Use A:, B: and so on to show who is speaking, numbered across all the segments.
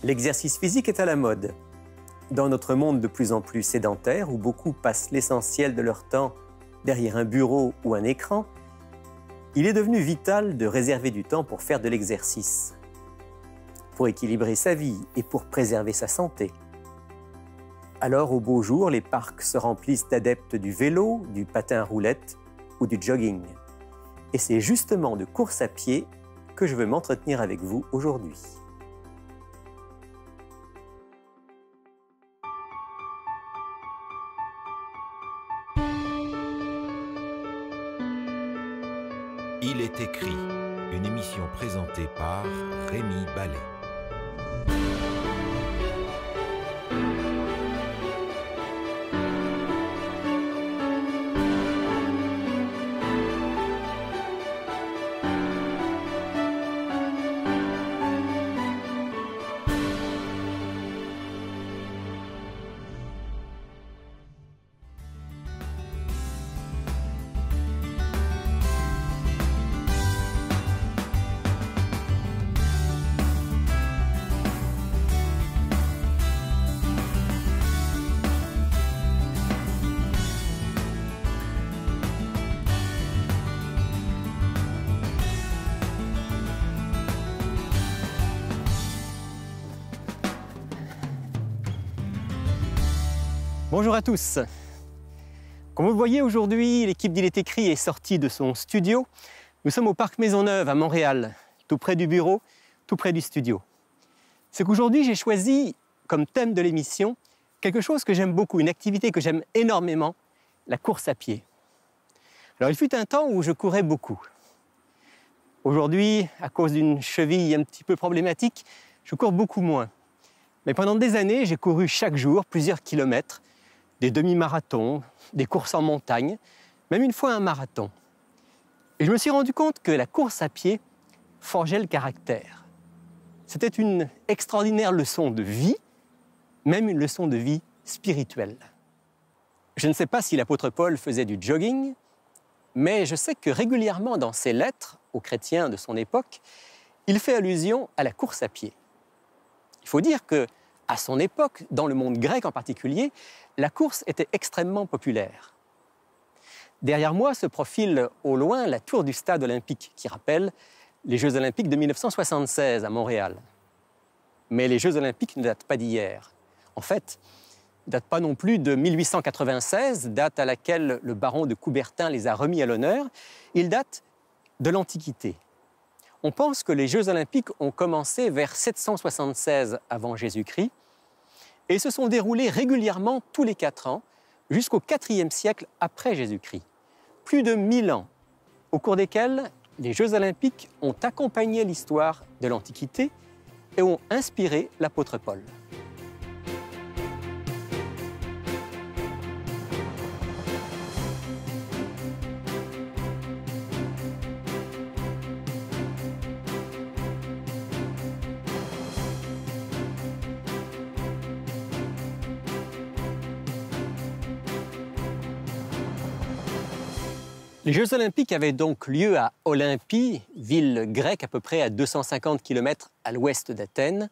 A: L'exercice physique est à la mode. Dans notre monde de plus en plus sédentaire, où beaucoup passent l'essentiel de leur temps derrière un bureau ou un écran, il est devenu vital de réserver du temps pour faire de l'exercice, pour équilibrer sa vie et pour préserver sa santé. Alors, au beau jour, les parcs se remplissent d'adeptes du vélo, du patin à roulettes ou du jogging. Et c'est justement de course à pied que je veux m'entretenir avec vous aujourd'hui.
B: Il est écrit, une émission présentée par Rémi Ballet.
A: Bonjour à tous. Comme vous le voyez aujourd'hui, l'équipe d'Il est écrit est sortie de son studio. Nous sommes au Parc Maisonneuve à Montréal, tout près du bureau, tout près du studio. C'est qu'aujourd'hui, j'ai choisi comme thème de l'émission quelque chose que j'aime beaucoup, une activité que j'aime énormément, la course à pied. Alors, il fut un temps où je courais beaucoup. Aujourd'hui, à cause d'une cheville un petit peu problématique, je cours beaucoup moins. Mais pendant des années, j'ai couru chaque jour plusieurs kilomètres, des demi-marathons, des courses en montagne, même une fois un marathon. Et je me suis rendu compte que la course à pied forgeait le caractère. C'était une extraordinaire leçon de vie, même une leçon de vie spirituelle. Je ne sais pas si l'apôtre Paul faisait du jogging, mais je sais que régulièrement dans ses lettres aux chrétiens de son époque, il fait allusion à la course à pied. Il faut dire qu'à son époque, dans le monde grec en particulier, la course était extrêmement populaire. Derrière moi se profile au loin la tour du stade olympique qui rappelle les Jeux olympiques de 1976 à Montréal. Mais les Jeux olympiques ne datent pas d'hier. En fait, ils ne datent pas non plus de 1896, date à laquelle le baron de Coubertin les a remis à l'honneur. Ils datent de l'Antiquité. On pense que les Jeux olympiques ont commencé vers 776 avant Jésus-Christ et se sont déroulés régulièrement tous les 4 ans jusqu'au IVe siècle après Jésus-Christ. Plus de 1000 ans, au cours desquels les Jeux olympiques ont accompagné l'histoire de l'Antiquité et ont inspiré l'apôtre Paul. Les Jeux olympiques avaient donc lieu à Olympie, ville grecque à peu près à 250 km à l'ouest d'Athènes.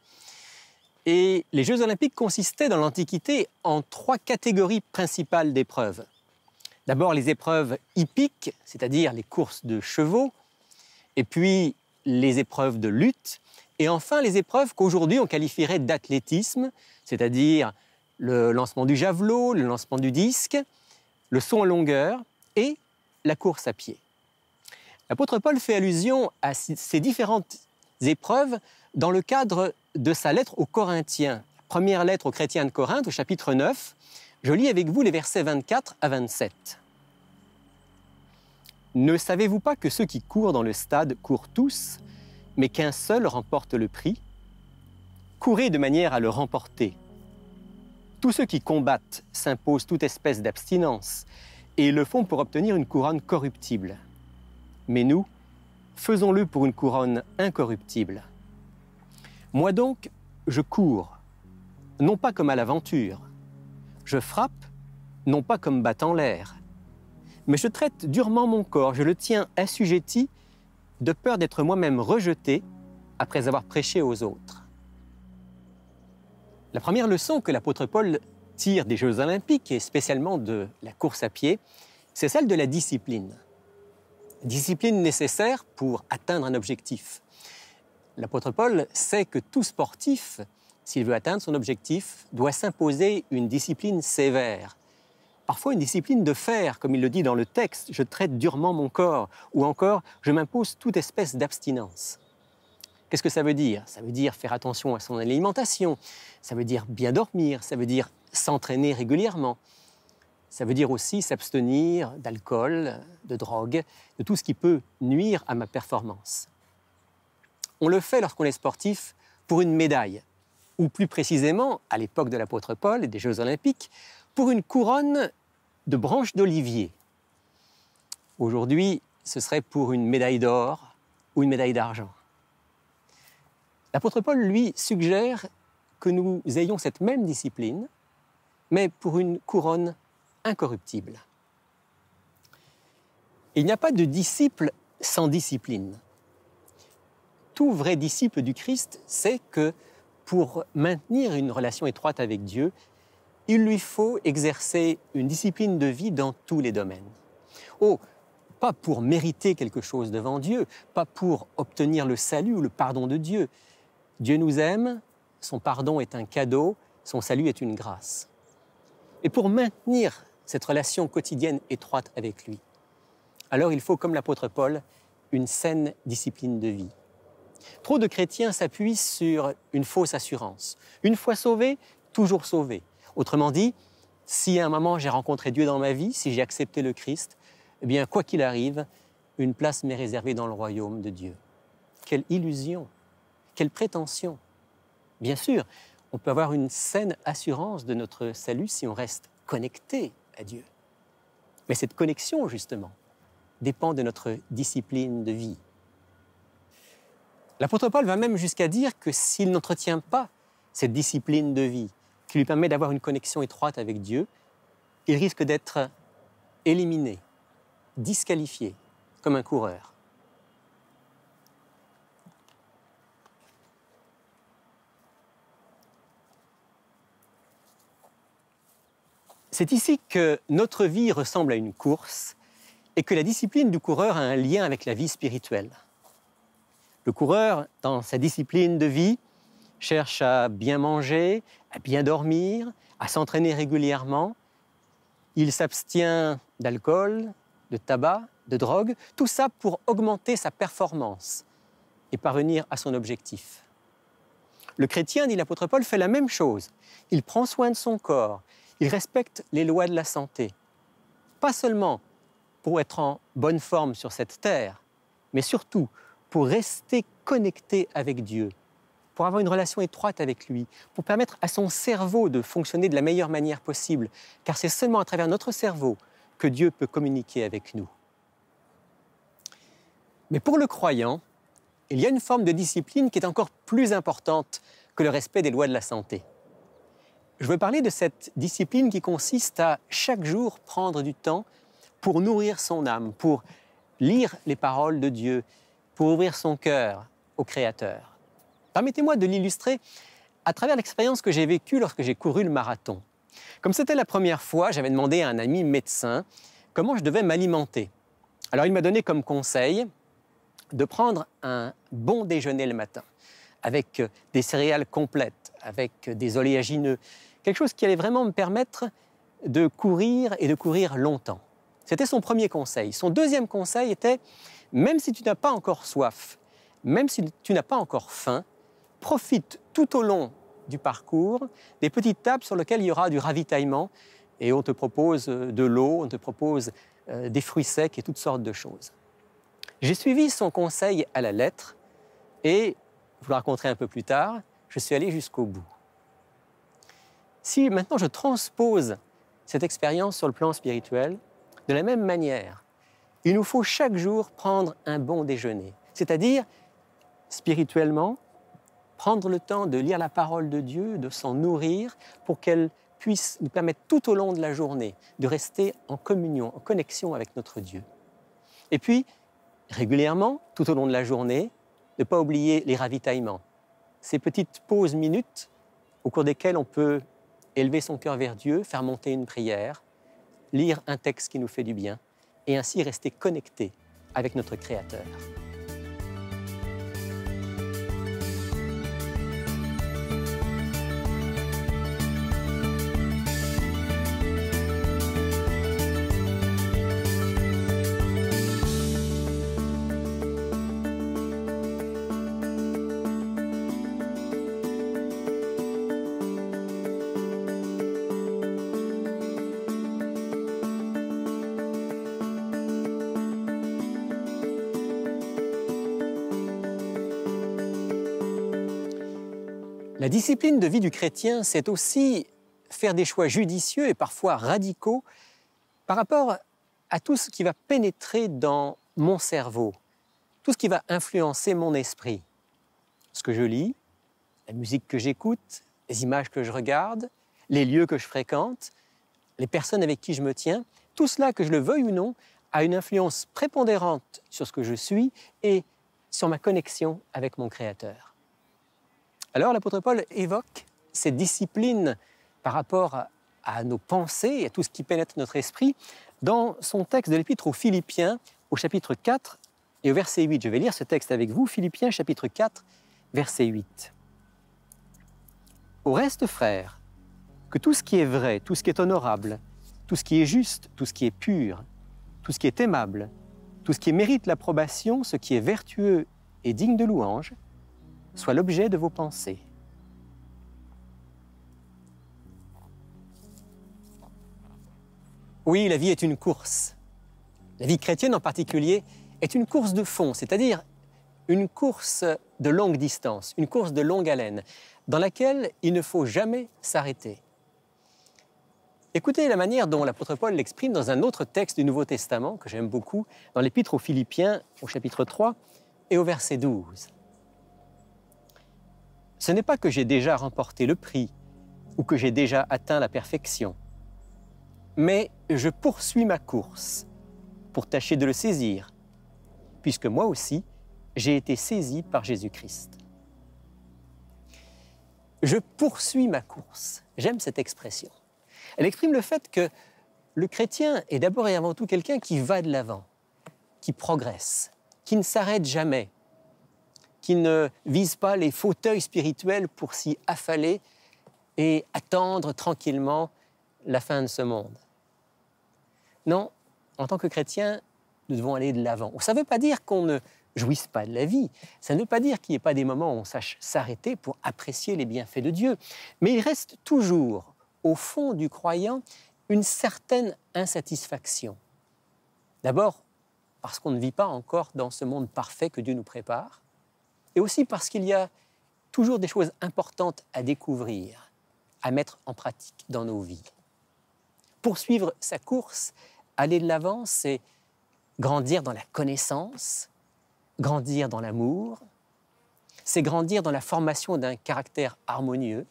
A: Et les Jeux olympiques consistaient dans l'Antiquité en 3 catégories principales d'épreuves. D'abord les épreuves hippiques, c'est-à-dire les courses de chevaux, et puis les épreuves de lutte, et enfin les épreuves qu'aujourd'hui on qualifierait d'athlétisme, c'est-à-dire le lancement du javelot, le lancement du disque, le saut en longueur et la course à pied. L'apôtre Paul fait allusion à ces différentes épreuves dans le cadre de sa lettre aux Corinthiens, première lettre aux chrétiens de Corinthe, au chapitre 9. Je lis avec vous les versets 24 à 27. « Ne savez-vous pas que ceux qui courent dans le stade courent tous, mais qu'un seul remporte le prix? Courez de manière à le remporter. Tous ceux qui combattent s'imposent toute espèce d'abstinence, et le font pour obtenir une couronne corruptible. Mais nous, faisons-le pour une couronne incorruptible. Moi donc, je cours, non pas comme à l'aventure. Je frappe, non pas comme battant l'air. Mais je traite durement mon corps, je le tiens assujetti, de peur d'être moi-même rejeté après avoir prêché aux autres. » La première leçon que l'apôtre Paul tire des Jeux olympiques, et spécialement de la course à pied, c'est celle de la discipline. Discipline nécessaire pour atteindre un objectif. L'apôtre Paul sait que tout sportif, s'il veut atteindre son objectif, doit s'imposer une discipline sévère. Parfois une discipline de fer, comme il le dit dans le texte, je traite durement mon corps, ou encore je m'impose toute espèce d'abstinence. Qu'est-ce que ça veut dire? Ça veut dire faire attention à son alimentation, ça veut dire bien dormir, ça veut dire s'entraîner régulièrement. Ça veut dire aussi s'abstenir d'alcool, de drogue, de tout ce qui peut nuire à ma performance. On le fait lorsqu'on est sportif pour une médaille, ou plus précisément, à l'époque de l'apôtre Paul et des Jeux olympiques, pour une couronne de branches d'olivier. Aujourd'hui, ce serait pour une médaille d'or ou une médaille d'argent. L'apôtre Paul, lui, suggère que nous ayons cette même discipline, mais pour une couronne incorruptible. Il n'y a pas de disciple sans discipline. Tout vrai disciple du Christ sait que pour maintenir une relation étroite avec Dieu, il lui faut exercer une discipline de vie dans tous les domaines. Oh, pas pour mériter quelque chose devant Dieu, pas pour obtenir le salut ou le pardon de Dieu. Dieu nous aime, son pardon est un cadeau, son salut est une grâce. Et pour maintenir cette relation quotidienne étroite avec lui, alors il faut, comme l'apôtre Paul, une saine discipline de vie. Trop de chrétiens s'appuient sur une fausse assurance. Une fois sauvé, toujours sauvé. Autrement dit, si à un moment j'ai rencontré Dieu dans ma vie, si j'ai accepté le Christ, eh bien, quoi qu'il arrive, une place m'est réservée dans le royaume de Dieu. Quelle illusion, quelle prétention. Bien sûr, on peut avoir une saine assurance de notre salut si on reste connecté à Dieu. Mais cette connexion, justement, dépend de notre discipline de vie. L'apôtre Paul va même jusqu'à dire que s'il n'entretient pas cette discipline de vie qui lui permet d'avoir une connexion étroite avec Dieu, il risque d'être éliminé, disqualifié, comme un coureur. C'est ici que notre vie ressemble à une course et que la discipline du coureur a un lien avec la vie spirituelle. Le coureur, dans sa discipline de vie, cherche à bien manger, à bien dormir, à s'entraîner régulièrement. Il s'abstient d'alcool, de tabac, de drogue, tout ça pour augmenter sa performance et parvenir à son objectif. Le chrétien, dit l'apôtre Paul, fait la même chose. Il prend soin de son corps, il respecte les lois de la santé. Pas seulement pour être en bonne forme sur cette terre, mais surtout pour rester connecté avec Dieu, pour avoir une relation étroite avec lui, pour permettre à son cerveau de fonctionner de la meilleure manière possible, car c'est seulement à travers notre cerveau que Dieu peut communiquer avec nous. Mais pour le croyant, il y a une forme de discipline qui est encore plus importante que le respect des lois de la santé. Je veux parler de cette discipline qui consiste à chaque jour prendre du temps pour nourrir son âme, pour lire les paroles de Dieu, pour ouvrir son cœur au Créateur. Permettez-moi de l'illustrer à travers l'expérience que j'ai vécue lorsque j'ai couru le marathon. Comme c'était la première fois, j'avais demandé à un ami médecin comment je devais m'alimenter. Alors il m'a donné comme conseil de prendre un bon déjeuner le matin, avec des céréales complètes, avec des oléagineux, quelque chose qui allait vraiment me permettre de courir et de courir longtemps. C'était son premier conseil. Son deuxième conseil était, même si tu n'as pas encore soif, même si tu n'as pas encore faim, profite tout au long du parcours des petites tables sur lesquelles il y aura du ravitaillement et on te propose de l'eau, on te propose des fruits secs et toutes sortes de choses. J'ai suivi son conseil à la lettre et, je vous le raconterai un peu plus tard, je suis allé jusqu'au bout. Si maintenant je transpose cette expérience sur le plan spirituel, de la même manière, il nous faut chaque jour prendre un bon déjeuner, c'est-à-dire, spirituellement, prendre le temps de lire la parole de Dieu, de s'en nourrir pour qu'elle puisse nous permettre tout au long de la journée de rester en communion, en connexion avec notre Dieu. Et puis, régulièrement, tout au long de la journée, ne pas oublier les ravitaillements, ces petites pauses minutes au cours desquels on peut élever son cœur vers Dieu, faire monter une prière, lire un texte qui nous fait du bien et ainsi rester connecté avec notre Créateur. La discipline de vie du chrétien, c'est aussi faire des choix judicieux et parfois radicaux par rapport à tout ce qui va pénétrer dans mon cerveau, tout ce qui va influencer mon esprit. Ce que je lis, la musique que j'écoute, les images que je regarde, les lieux que je fréquente, les personnes avec qui je me tiens, tout cela, que je le veuille ou non, a une influence prépondérante sur ce que je suis et sur ma connexion avec mon Créateur. Alors l'apôtre Paul évoque cette discipline par rapport à nos pensées et à tout ce qui pénètre notre esprit dans son texte de l'Épître aux Philippiens au chapitre 4 et au verset 8. Je vais lire ce texte avec vous, Philippiens chapitre 4, verset 8. « Au reste, frères, que tout ce qui est vrai, tout ce qui est honorable, tout ce qui est juste, tout ce qui est pur, tout ce qui est aimable, tout ce qui mérite l'approbation, ce qui est vertueux et digne de louange, soit l'objet de vos pensées. » Oui, la vie est une course. La vie chrétienne en particulier est une course de fond, c'est-à-dire une course de longue distance, une course de longue haleine, dans laquelle il ne faut jamais s'arrêter. Écoutez la manière dont l'apôtre Paul l'exprime dans un autre texte du Nouveau Testament, que j'aime beaucoup, dans l'Épître aux Philippiens, au chapitre 3 et au verset 12. « Ce n'est pas que j'ai déjà remporté le prix ou que j'ai déjà atteint la perfection, mais je poursuis ma course pour tâcher de le saisir, puisque moi aussi, j'ai été saisi par Jésus-Christ. » Je poursuis ma course. J'aime cette expression. Elle exprime le fait que le chrétien est d'abord et avant tout quelqu'un qui va de l'avant, qui progresse, qui ne s'arrête jamais, qui ne vise pas les fauteuils spirituels pour s'y affaler et attendre tranquillement la fin de ce monde. Non, en tant que chrétien, nous devons aller de l'avant. Ça ne veut pas dire qu'on ne jouisse pas de la vie, ça ne veut pas dire qu'il n'y ait pas des moments où on sache s'arrêter pour apprécier les bienfaits de Dieu, mais il reste toujours, au fond du croyant, une certaine insatisfaction. D'abord, parce qu'on ne vit pas encore dans ce monde parfait que Dieu nous prépare, et aussi parce qu'il y a toujours des choses importantes à découvrir, à mettre en pratique dans nos vies. Poursuivre sa course, aller de l'avant, c'est grandir dans la connaissance, grandir dans l'amour, c'est grandir dans la formation d'un caractère harmonieux,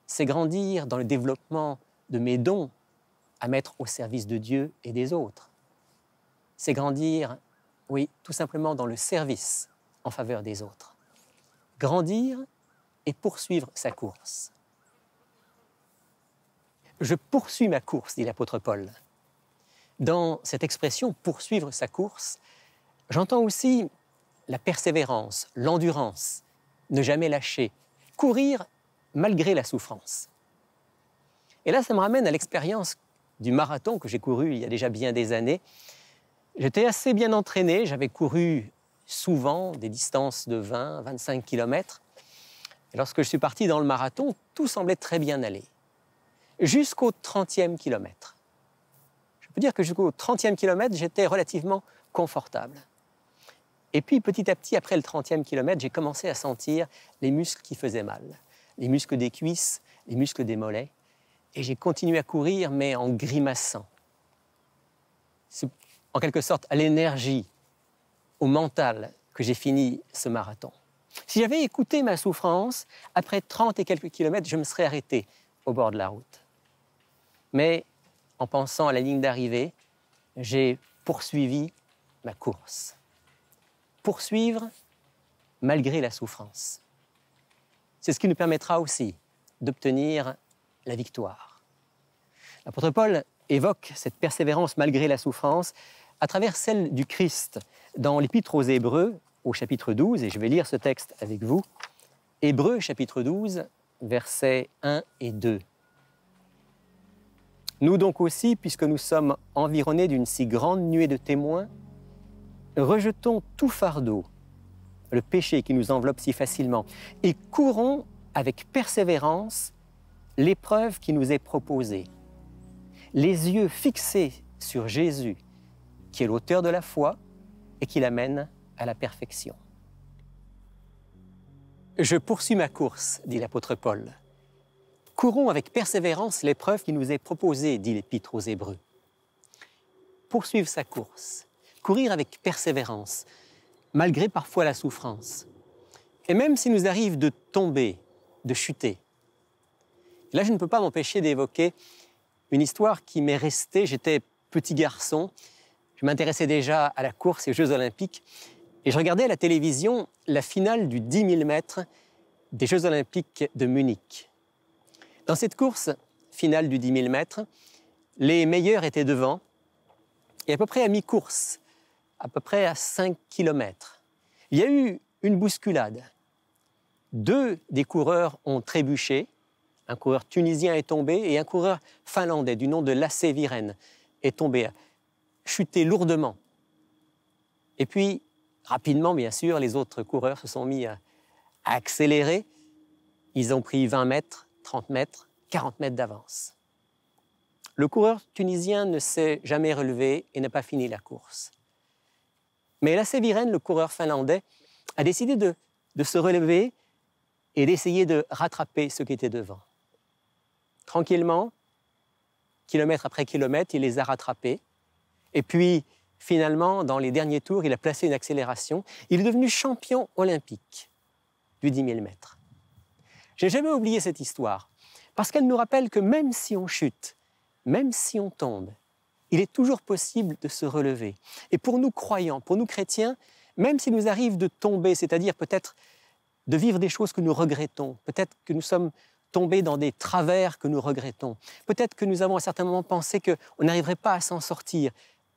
A: c'est grandir dans le développement de mes dons à mettre au service de Dieu et des autres. C'est grandir, oui, tout simplement dans le service en faveur des autres. Grandir et poursuivre sa course. Je poursuis ma course, dit l'apôtre Paul. Dans cette expression « poursuivre sa course », j'entends aussi la persévérance, l'endurance, ne jamais lâcher, courir malgré la souffrance. Et là, ça me ramène à l'expérience du marathon que j'ai couru il y a déjà bien des années. J'étais assez bien entraîné, j'avais couru souvent des distances de 20, 25 km. Et lorsque je suis parti dans le marathon, tout semblait très bien aller. Jusqu'au 30e kilomètre. Je peux dire que jusqu'au 30e kilomètre, j'étais relativement confortable. Et puis, petit à petit, après le 30e kilomètre, j'ai commencé à sentir les muscles qui faisaient mal. Les muscles des cuisses, les muscles des mollets. Et j'ai continué à courir, mais en grimaçant. C'est en quelque sorte à l'énergie, au mental, que j'ai fini ce marathon. Si j'avais écouté ma souffrance, après 30 et quelques kilomètres, je me serais arrêté au bord de la route. Mais en pensant à la ligne d'arrivée, j'ai poursuivi ma course. Poursuivre malgré la souffrance. C'est ce qui nous permettra aussi d'obtenir la victoire. L'apôtre Paul évoque cette persévérance malgré la souffrance à travers celle du Christ dans l'Épître aux Hébreux, au chapitre 12, et je vais lire ce texte avec vous. Hébreux, chapitre 12, versets 1 et 2. Nous donc aussi, puisque nous sommes environnés d'une si grande nuée de témoins, rejetons tout fardeau, le péché qui nous enveloppe si facilement, et courons avec persévérance l'épreuve qui nous est proposée. Les yeux fixés sur Jésus, qui est l'auteur de la foi et qui l'amène à la perfection. Je poursuis ma course, dit l'apôtre Paul. Courons avec persévérance l'épreuve qui nous est proposée, dit l'Épître aux Hébreux. Poursuivre sa course, courir avec persévérance, malgré parfois la souffrance. Et même s'il nous arrive de tomber, de chuter. Là, je ne peux pas m'empêcher d'évoquer une histoire qui m'est restée. J'étais petit garçon, je m'intéressais déjà à la course et aux Jeux Olympiques, et je regardais à la télévision la finale du 10 000 mètres des Jeux Olympiques de Munich. Dans cette course finale du 10 000 mètres, les meilleurs étaient devant, et à peu près à mi-course, à peu près à 5 km, il y a eu une bousculade. 2 des coureurs ont trébuché, un coureur tunisien est tombé et un coureur finlandais du nom de Lasse Viren est tombé, chuté lourdement. Et puis, rapidement, bien sûr, les autres coureurs se sont mis à accélérer. Ils ont pris 20 mètres, 30 mètres, 40 mètres d'avance. Le coureur tunisien ne s'est jamais relevé et n'a pas fini la course. Mais Lasse Viren, le coureur finlandais, a décidé de se relever et d'essayer de rattraper ceux qui étaient devant. Tranquillement, kilomètre après kilomètre, il les a rattrapés. Et puis, finalement, dans les derniers tours, il a placé une accélération. Il est devenu champion olympique du 10 000 mètres. Je n'ai jamais oublié cette histoire, parce qu'elle nous rappelle que même si on chute, même si on tombe, il est toujours possible de se relever. Et pour nous croyants, pour nous chrétiens, même s'il nous arrive de tomber, c'est-à-dire peut-être de vivre des choses que nous regrettons, peut-être que nous sommes tombés dans des travers que nous regrettons, peut-être que nous avons à certains moments pensé qu'on n'arriverait pas à s'en sortir,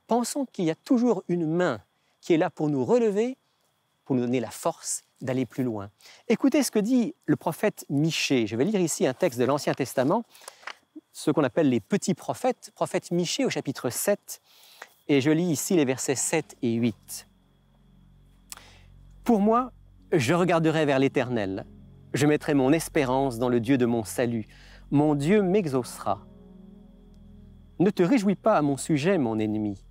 A: pensons qu'il y a toujours une main qui est là pour nous relever, pour nous donner la force d'aller plus loin. Écoutez ce que dit le prophète Michée. Je vais lire ici un texte de l'Ancien Testament, ce qu'on appelle les petits prophètes, prophète Michée au chapitre 7, et je lis ici les versets 7 et 8. « Pour moi, je regarderai vers l'Éternel, je mettrai mon espérance dans le Dieu de mon salut, mon Dieu m'exaucera. Ne te réjouis pas à mon sujet, mon ennemi,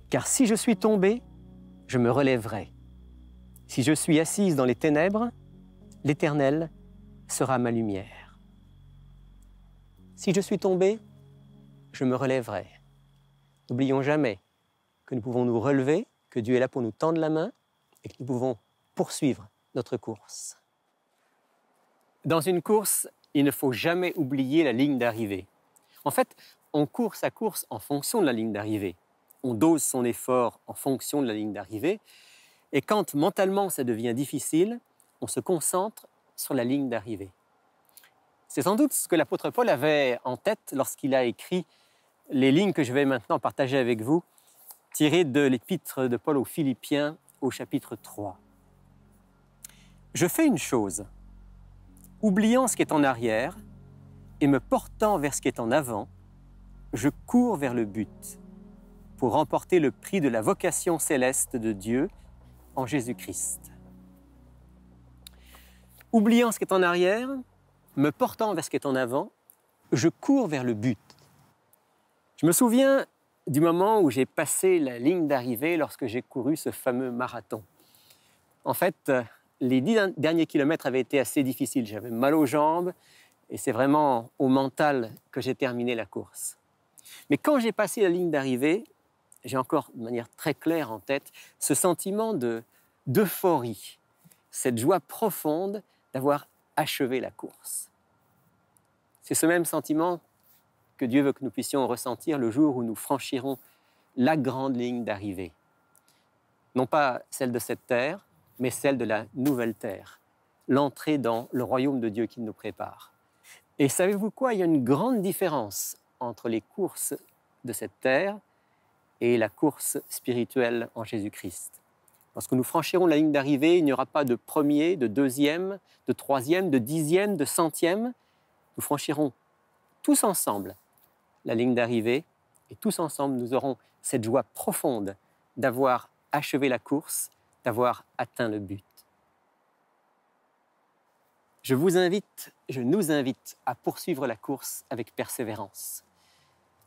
A: car si je suis tombé, je me relèverai. Si je suis assise dans les ténèbres, l'Éternel sera ma lumière. Si je suis tombé, je me relèverai. N'oublions jamais que nous pouvons nous relever, que Dieu est là pour nous tendre la main et que nous pouvons poursuivre notre course. Dans une course, il ne faut jamais oublier la ligne d'arrivée. En fait, on court sa course en fonction de la ligne d'arrivée. On dose son effort en fonction de la ligne d'arrivée. Et quand mentalement ça devient difficile, on se concentre sur la ligne d'arrivée. C'est sans doute ce que l'apôtre Paul avait en tête lorsqu'il a écrit les lignes que je vais maintenant partager avec vous, tirées de l'épître de Paul aux Philippiens au chapitre 3. Je fais une chose, oubliant ce qui est en arrière et me portant vers ce qui est en avant, je cours vers le but pour remporter le prix de la vocation céleste de Dieu en Jésus-Christ. Oubliant ce qui est en arrière, me portant vers ce qui est en avant, je cours vers le but. Je me souviens du moment où j'ai passé la ligne d'arrivée lorsque j'ai couru ce fameux marathon. En fait, les 10 derniers kilomètres avaient été assez difficiles. J'avais mal aux jambes et c'est vraiment au mental que j'ai terminé la course. Mais quand j'ai passé la ligne d'arrivée, j'ai encore de manière très claire en tête ce sentiment d'euphorie, cette joie profonde d'avoir achevé la course. C'est ce même sentiment que Dieu veut que nous puissions ressentir le jour où nous franchirons la grande ligne d'arrivée. Non pas celle de cette terre, mais celle de la nouvelle terre, l'entrée dans le royaume de Dieu qu'il nous prépare. Et savez-vous quoi? Il y a une grande différence entre les courses de cette terre et la course spirituelle en Jésus-Christ. Lorsque nous franchirons la ligne d'arrivée, il n'y aura pas de premier, de deuxième, de troisième, de dixième, de centième. Nous franchirons tous ensemble la ligne d'arrivée et tous ensemble nous aurons cette joie profonde d'avoir achevé la course, d'avoir atteint le but. Je nous invite à poursuivre la course avec persévérance.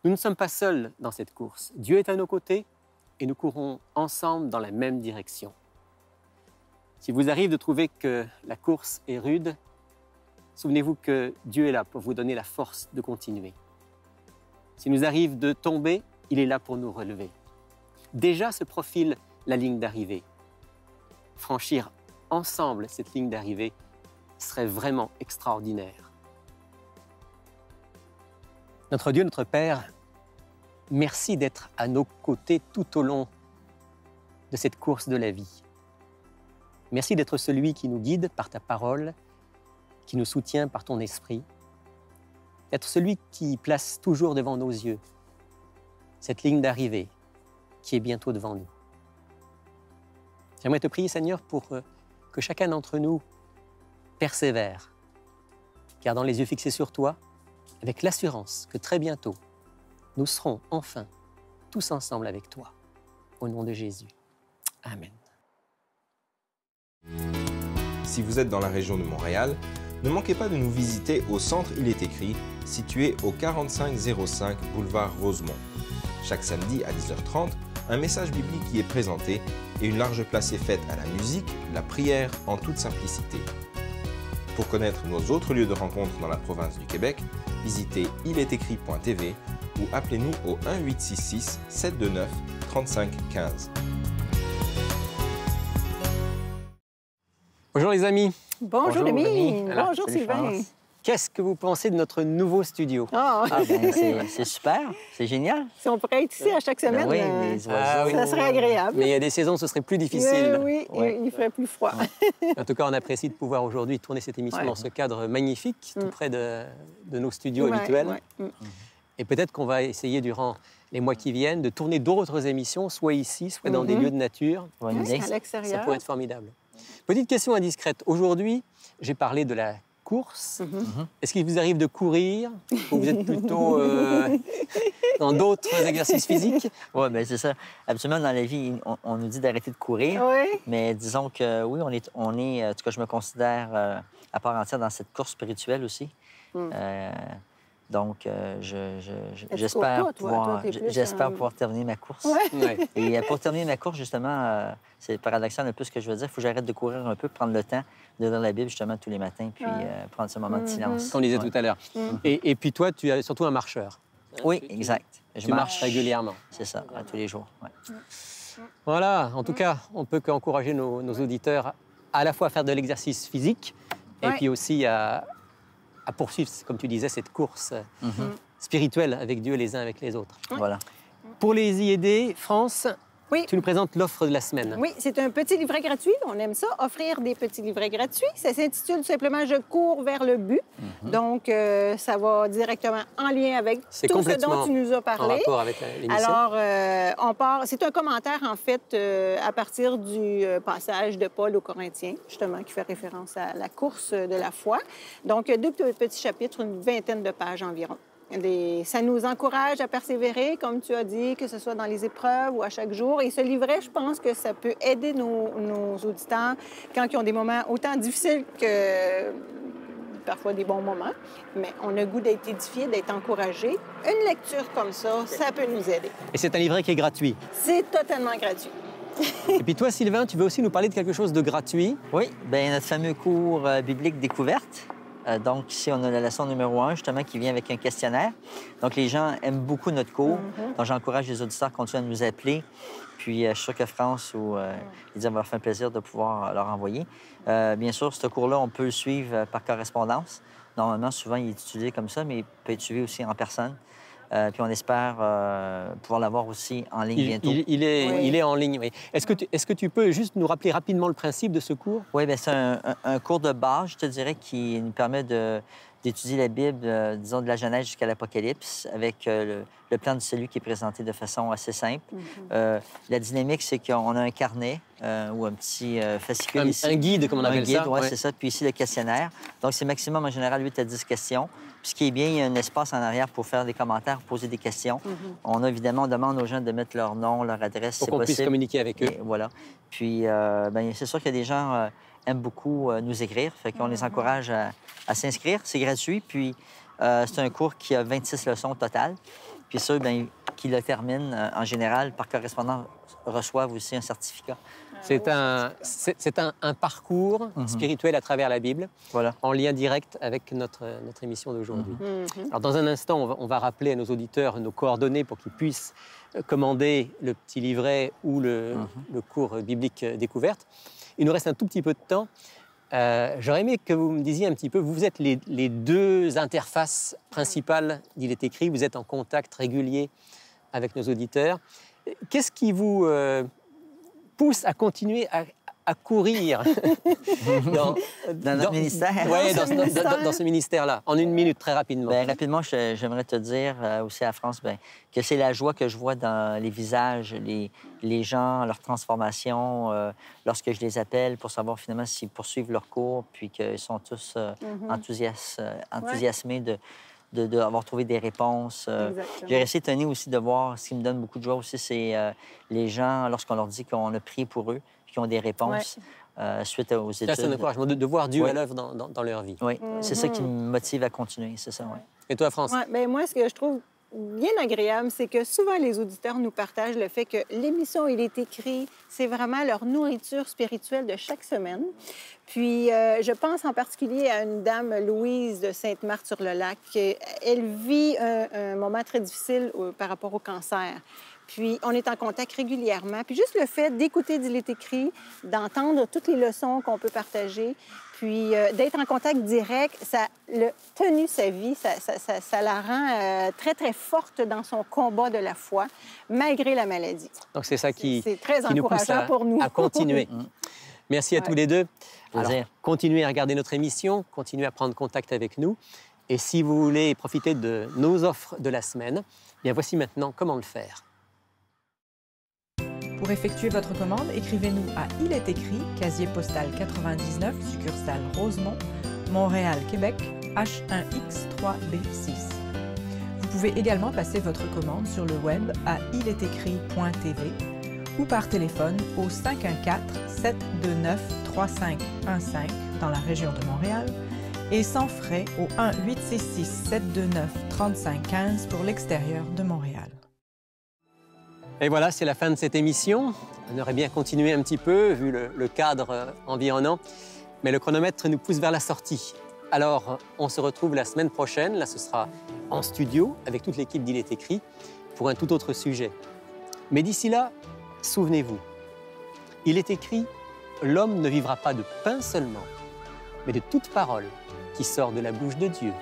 A: Nous ne sommes pas seuls dans cette course. Dieu est à nos côtés et nous courons ensemble dans la même direction. S'il vous arrive de trouver que la course est rude, souvenez-vous que Dieu est là pour vous donner la force de continuer. S'il nous arrive de tomber, il est là pour nous relever. Déjà se profile la ligne d'arrivée. Franchir ensemble cette ligne d'arrivée serait vraiment extraordinaire. Notre Dieu, notre Père, merci d'être à nos côtés tout au long de cette course de la vie. Merci d'être celui qui nous guide par ta parole, qui nous soutient par ton esprit, d'être celui qui place toujours devant nos yeux cette ligne d'arrivée qui est bientôt devant nous. J'aimerais te prier, Seigneur, pour que chacun d'entre nous persévère, gardant les yeux fixés sur toi, avec l'assurance que très bientôt, nous serons enfin tous ensemble avec toi. Au nom de Jésus. Amen.
C: Si vous êtes dans la région de Montréal, ne manquez pas de nous visiter au centre Il est écrit, situé au 4505 boulevard Rosemont. Chaque samedi à 10h30, un message biblique y est présenté et une large place est faite à la musique, la prière en toute simplicité. Pour connaître nos autres lieux de rencontre dans la province du Québec, visitez ilestécrit.tv ou appelez-nous au 1-866-729-3515.
A: Bonjour les amis.
D: Bonjour Rémi.
A: Alors,
D: bonjour
E: salut,
D: Sylvain.
E: France.
A: Qu'est-ce que vous pensez de notre nouveau studio?
D: Ah,
E: Ah, ben, c'est super, c'est génial.
D: si on pourrait être ici à chaque
E: Ben
D: semaine,
E: oui, les oiseaux.
A: Ah oui.
D: ça serait agréable.
A: Mais il y a des saisons où ce serait plus difficile.
D: Oui,
E: Ouais.
D: il ferait plus froid.
A: En tout cas, on apprécie de pouvoir aujourd'hui tourner cette émission
D: Ouais.
A: dans ce cadre magnifique, tout près de nos studios
D: Ouais,
A: habituels.
D: ouais.
A: Et peut-être qu'on va essayer durant les mois qui viennent de tourner d'autres émissions, soit ici, soit dans des lieux de nature.
E: Bonne idée.
D: À
A: Ça
D: l'extérieur.
A: pourrait être formidable. Petite question indiscrète. Aujourd'hui, j'ai parlé de la course. Est-ce qu'il vous arrive de courir ou vous êtes plutôt dans d'autres exercices physiques?
E: Oui, bien c'est ça. Habituellement, dans la vie, on nous dit d'arrêter de courir.
D: Oui.
E: Mais disons que oui, on est en tout cas, je me considère à part entière dans cette course spirituelle aussi. Donc, j'espère
D: cours pas, toi? Toi, t'es plus
E: j'espère
D: un-
E: pouvoir terminer ma course.
D: Ouais.
A: Ouais.
E: Et pour terminer ma course, justement, c'est paradoxal un peu ce que je veux dire. Il faut que j'arrête de courir un peu, prendre le temps de lire la Bible justement tous les matins, puis prendre ce moment de silence.
A: Comme on disait
E: Ouais.
A: tout à l'heure. Et puis toi, tu es surtout un marcheur.
E: Oui,
A: Tu-
E: exact. Je
A: Tu marches régulièrement.
E: C'est ça, tous les jours. Ouais.
A: Voilà, en tout cas, on peut qu'encourager nos auditeurs à la fois à faire de l'exercice physique et
D: Ouais.
A: puis aussi à poursuivre, comme tu disais, cette course spirituelle avec Dieu les uns avec les autres.
E: Voilà.
A: Pour les y aider, France,
D: Oui.
A: tu nous présentes l'offre de la semaine.
D: Oui, c'est un petit livret gratuit. On aime ça, offrir des petits livrets gratuits. Ça s'intitule tout simplement « Je cours vers le but ». Donc, ça va directement en lien avec
A: C'est
D: tout ce
A: complètement
D: dont tu nous as
A: en
D: parlé.
A: rapport avec l'émission.
D: Alors, on part. C'est un commentaire, en fait, à partir du passage de Paul aux Corinthiens, justement, qui fait référence à la course de la foi. Donc, deux petits chapitres, une vingtaine de pages environ. Ça nous encourage à persévérer, comme tu as dit, que ce soit dans les épreuves ou à chaque jour. Et ce livret, je pense que ça peut aider nos auditeurs quand ils ont des moments autant difficiles que parfois des bons moments. Mais on a le goût d'être édifié, d'être encouragé. Une lecture comme ça peut nous aider.
A: Et c'est un livret qui est gratuit.
D: C'est totalement gratuit.
A: Et puis toi, Sylvain, tu veux aussi nous parler de quelque chose de gratuit.
E: Oui, bien, notre fameux cours biblique découverte. Donc, ici, on a la leçon numéro 1, justement, qui vient avec un questionnaire. Donc, les gens aiment beaucoup notre cours. Donc, j'encourage les auditeurs à continuer à nous appeler. Puis, je suis sûr que France ou Lydia va leur faire plaisir de pouvoir leur envoyer. Bien sûr, ce cours-là, on peut le suivre par correspondance. Normalement, souvent, il est utilisé comme ça, mais il peut être suivi aussi en personne. Puis on espère pouvoir l'avoir aussi en ligne bientôt.
A: Il est en ligne, oui. Est-ce que tu peux juste nous rappeler rapidement le principe de ce cours?
E: Oui, bien, c'est un cours de base, je te dirais, qui nous permet de d'étudier la Bible, disons, de la Genèse jusqu'à l'Apocalypse, avec le plan du salut qui est présenté de façon assez simple. La dynamique, c'est qu'on a un carnet ou un petit fascicule ici.
A: Un guide, comme on appelle ça.
E: Un guide, oui, c'est ça. Puis ici, le questionnaire. Donc, c'est maximum, en général, 8 à 10 questions. Puis ce qui est bien, il y a un espace en arrière pour faire des commentaires, poser des questions. On a évidemment, on demande aux gens de mettre leur nom, leur adresse,
A: pour
E: c'est
A: qu'on
E: possible.
A: puisse communiquer avec eux.
E: Et voilà. Puis, ben, c'est sûr qu'il y a des gens aiment beaucoup nous écrire. Fait qu'on les encourage à s'inscrire. C'est gratuit. Puis, c'est un cours qui a 26 leçons au total. Puis ceux ben, qui le terminent, en général, par correspondance, reçoivent aussi un certificat.
A: C'est un parcours spirituel à travers la Bible,
E: Voilà.
A: en lien direct avec notre émission d'aujourd'hui. Alors, dans un instant, on va rappeler à nos auditeurs nos coordonnées pour qu'ils puissent commander le petit livret ou le cours biblique découverte. Il nous reste un tout petit peu de temps. J'aurais aimé que vous me disiez un petit peu, vous êtes les deux interfaces principales d'Il est écrit, vous êtes en contact régulier avec nos auditeurs. Qu'est-ce qui vous pousse à continuer à courir
E: dans notre ministère?
A: Oui, dans ce ministère-là. En une minute, très rapidement.
E: Bien, rapidement, j'aimerais te dire aussi à France bien, que c'est la joie que je vois dans les visages, les gens, leur transformation, lorsque je les appelle pour savoir finalement s'ils poursuivent leur cours, puis qu'ils sont tous enthousiasmés d'avoir trouvé des réponses. J'ai resté étonné aussi de voir, ce qui me donne beaucoup de joie aussi, c'est les gens, lorsqu'on leur dit qu'on a prié pour eux, qui ont des réponses suite aux études.
A: C'est un encouragement de voir Dieu à l'œuvre dans leur vie.
E: Oui, c'est ça qui me motive à continuer, c'est ça, oui.
A: Et toi, France?
D: Ouais, bien, moi, ce que je trouve bien agréable, c'est que souvent les auditeurs nous partagent le fait que l'émission Il est écrit, c'est vraiment leur nourriture spirituelle de chaque semaine. Puis, je pense en particulier à une dame, Louise de Sainte-Marthe-sur-le-Lac. Elle vit un moment très difficile par rapport au cancer. Puis, on est en contact régulièrement. Puis, juste le fait d'écouter d'Il est écrit, d'entendre toutes les leçons qu'on peut partager, puis d'être en contact direct, ça l'a tenu sa vie, ça la rend très, très forte dans son combat de la foi, malgré la maladie.
A: Donc, c'est ça qui
D: très
A: nous pousse
D: pour nous.
A: à continuer. Merci à tous les deux. Alors,
E: Plaisir.
A: continuez à regarder notre émission, continuez à prendre contact avec nous. Et si vous voulez profiter de nos offres de la semaine, bien voici maintenant comment le faire.
F: Pour effectuer votre commande, écrivez-nous à Il est écrit, casier postal 99, succursale Rosemont, Montréal, Québec, H1X3B6. Vous pouvez également passer votre commande sur le web à ilétécrit.tv ou par téléphone au 514-729-3515 dans la région de Montréal et sans frais au 1-866-729-3515 pour l'extérieur de Montréal.
A: Et voilà, c'est la fin de cette émission. On aurait bien continué un petit peu, vu le cadre environnant, mais le chronomètre nous pousse vers la sortie. Alors, on se retrouve la semaine prochaine. Là, ce sera en studio, avec toute l'équipe d'Il est écrit, pour un tout autre sujet. Mais d'ici là, souvenez-vous, il est écrit « L'homme ne vivra pas de pain seulement, mais de toute parole qui sort de la bouche de Dieu. »